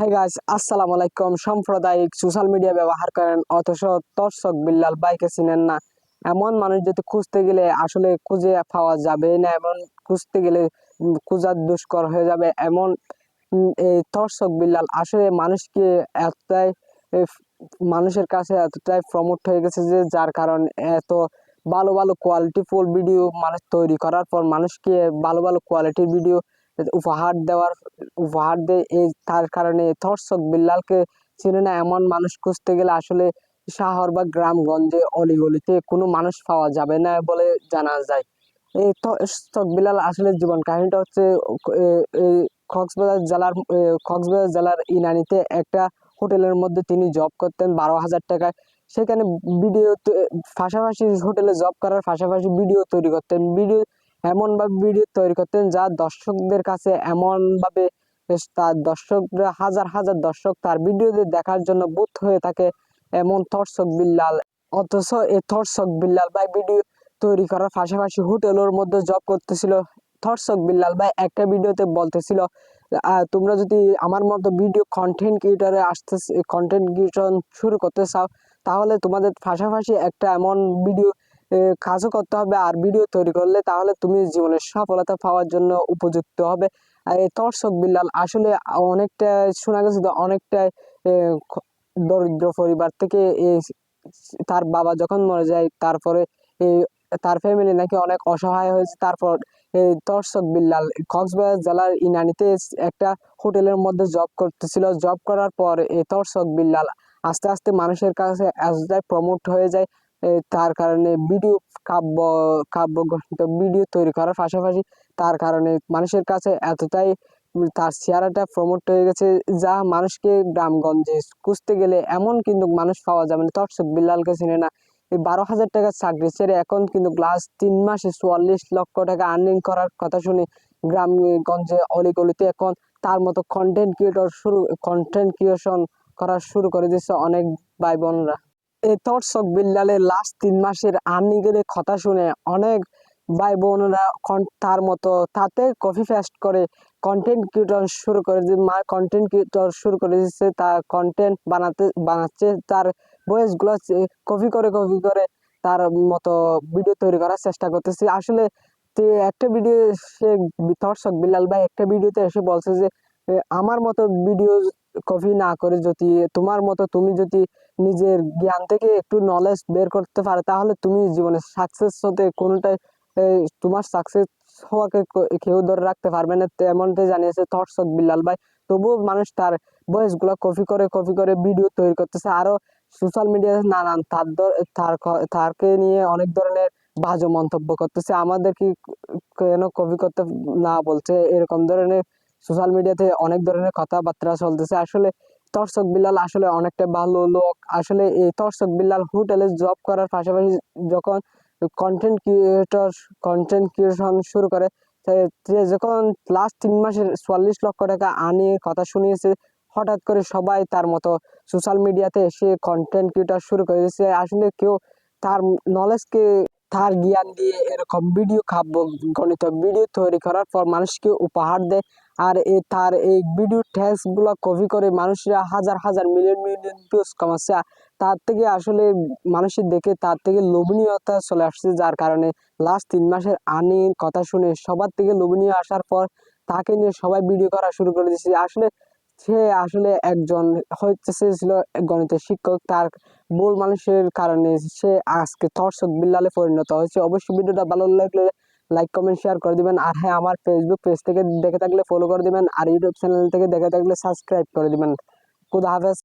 Hi guys, আসসালামু আলাইকুম। সাম্প্রদায়িক সোশ্যাল মিডিয়া ব্যবহার করেন অথচ দর্শক বিল্লাল বাইকে চিনেন না, এমন মানুষ যদি খুঁজতে গেলে আসলে খুঁজে পাওয়া যাবে না, এমন খুঁজতে গেলে খোঁজা দুষ্কর হয়ে যাবে। এমন এই দর্শক বিল্লাল আসলে মানুষকে এতটাই এ, মানুষের কাছে এতটাই প্রমোট হয়ে গেছে যে যার কারণ এত ভালো ভালো কোয়ালিটিফুল ভিডিও মানুষ তৈরি করার পর মানুষকে ভালো ভালো কোয়ালিটির ভিডিও উপহার দেয়। এই তার কারণে দর্শক বিল্লালকে চিনে না এমন মানুষ খুঁজতে গেলে আসলে শহর বা গ্রামগঞ্জে অলিগলিতে কোনো মানুষ পাওয়া যাবে না বলে জানা যায়। এই দর্শক বিল্লাল আসলে জীবন কাহিনীটা হচ্ছে এই কক্সবাজার জেলার ইনানিতে একটা হোটেলের মধ্যে তিনি জব করতেন 12,000 টাকায়। সেখানে ভিডিও পাশাপাশি হোটেলে জব করার পাশাপাশি ভিডিও তৈরি করতেন। এমনভাবে ভিডিও তৈরি করতেন যা দর্শকদের কাছে এমনভাবে তার দর্শকরা হাজার হাজার দর্শক তার ভিডিও দেখার জন্য বুথ হয়ে থাকে, এমন দর্শক বিল্লাল। অথচ এই দর্শক বিল্লাল ভাই ভিডিও তৈরি করার পাশাপাশি হোটেলের মধ্যে জব করতেছিল। দর্শক বিল্লাল ভাই একটা ভিডিওতে বলতেছিল, তোমরা যদি আমার মতো ভিডিও কন্টেন্ট ক্রিয়েটরে কন্টেন্ট ক্রিয়েশন শুরু করতে চাও, তাহলে তোমাদের পাশাপাশি একটা এমন ভিডিও কাজও করতে হবে, আর ভিডিও তৈরি করলে তাহলে তুমি জীবনের সফলতা পাওয়ার জন্য উপযুক্ত হবে। আর এই দর্শক বিল্লাল আসলে অনেকটা শোনা গেছে যে অনেকটাই দরিদ্র পরিবার থেকে তার বাবা যখন মরে যায় তারপরে এই তার ফ্যামিলি নাকি অনেক অসহায় হয়েছে। তারপর এই দর্শক বিল্লাল কক্সবাজার জেলার ইনানিতে একটা হোটেলের মধ্যে জব করতেছিল। জব করার পর এই দর্শক বিল্লাল আস্তে আস্তে মানুষের কাছে এতটাই প্রমোট হয়ে যায়, তার কারণে কাব্য কাব্য গ্রন্থ ভিডিও তৈরি করার পাশাপাশি তার কারণে মানুষের কাছে এতটাই তার চেহারাটা প্রমোট হয়ে গেছে যা মানুষকে গ্রামগঞ্জে খুঁজতে গেলে এমন কিন্তু মানুষ পাওয়া যাবে না। দর্শক বিল্লালকে চিনে না। এই 12,000 টাকার চাকরি ছেড়ে এখন কিন্তু লাস্ট 3 মাসে 44 লক্ষ টাকা আর্নিং করার কথা শুনে গ্রামগঞ্জে অলিগলিতে এখন তার মতো কন্টেন্ট ক্রিয়েশন করা শুরু করে দিচ্ছে অনেক ভাই বোনরা। এই দর্শক বিল্লালের লাস্ট 3 মাসের আর্নিং এর কথা শুনে অনেক ভাই বোনেরা তার মতো তাতে কপি পেস্ট করে কন্টেন্ট ক্রিয়েটর শুরু করে দিচ্ছে। তার কন্টেন্ট বানাচ্ছে, তার ভয়েস গুলো কপি করে তার মতো ভিডিও তৈরি করার চেষ্টা করতেছে। আসলে একটা ভিডিও সে দর্শক বিল্লাল ভাই একটা ভিডিওতে এসে বলছে যে আমার মতো ভিডিও কপি না করে যদি তোমার মতো তুমি যদি নিজের জ্ঞান থেকে একটু নলেজ বের করতে পারো, তাহলে তুমি জীবনে সাকসেস হতে কোনোটাই তোমার সাকসেস হওয়াকে কেউ ধরে রাখতে পারবে না, তেমনটাই জানিয়েছে দর্শক বিল্লাল ভাই। তবুও মানুষ তার ভয়েস গুলা কপি করে ভিডিও তৈরি করতেছে। আরো সোশ্যাল মিডিয়ায় নানান তারকে নিয়ে অনেক ধরনের বাজে মন্তব্য করতেছে। আমাদের কি কেন কপি করতে না বলছে, এরকম ধরনের সোশ্যাল মিডিয়াতে অনেক ধরনের কথাবার্তা চলতেছে। আসলে দর্শক বিল্লাল আসলে অনেকটা ভালো লোক। আসলে এই দর্শক বিল্লাল হোটেলে জব করার পাশাপাশি যখন কন্টেন্ট ক্রিয়েটর কন্টেন্ট ক্রিয়েশন শুরু করে, সে যখন লাস্ট 3 মাসের 44 লক্ষ টাকা আনিয়ে কথা শুনিয়েছে, হঠাৎ করে সবাই তার মতো সোশ্যাল মিডিয়াতে এসে কন্টেন্ট ক্রিয়েটর শুরু করে দিয়েছে। আসলে কেউ তার নলেজকে তার জ্ঞান দিয়ে এরকম কাব্য গণিত ভিডিও তৈরি করার পর মানুষকে উপহার দেয়। আর তার এই ভিডিও ট্যাক্স গুলো কপি করে মানুষরা হাজার হাজার মিলিয়ন মিলিয়ন ভিউজ কমাচ্ছে। তার থেকে আসলে মানুষের দেখে তার থেকে লোভনীয়তা চলে আসছে, যার কারণে লাস্ট 3 মাসের আর্নিং কথা শুনে সবার থেকে লোভনীয় আসার পর তাকে নিয়ে সবাই ভিডিও করা শুরু করে দিয়েছে। আসলে সে আসলে একজন হইতে চেয়েছিল গণিতের শিক্ষক, তার ভুল মানুষের কারণে সে আজকে দর্শক বিল্লালে পরিণত হয়েছে। অবশ্যই ভিডিওটা ভালো লাগলে লাইক কমেন্ট শেয়ার করে দিবেন। আর হ্যাঁ, আমার ফেসবুক পেজ থেকে দেখে থাকলে ফলো করে দিবেন, আর ইউটিউব চ্যানেল থেকে দেখে থাকলে সাবস্ক্রাইব করে দিবেন। খুদা হাফেজ।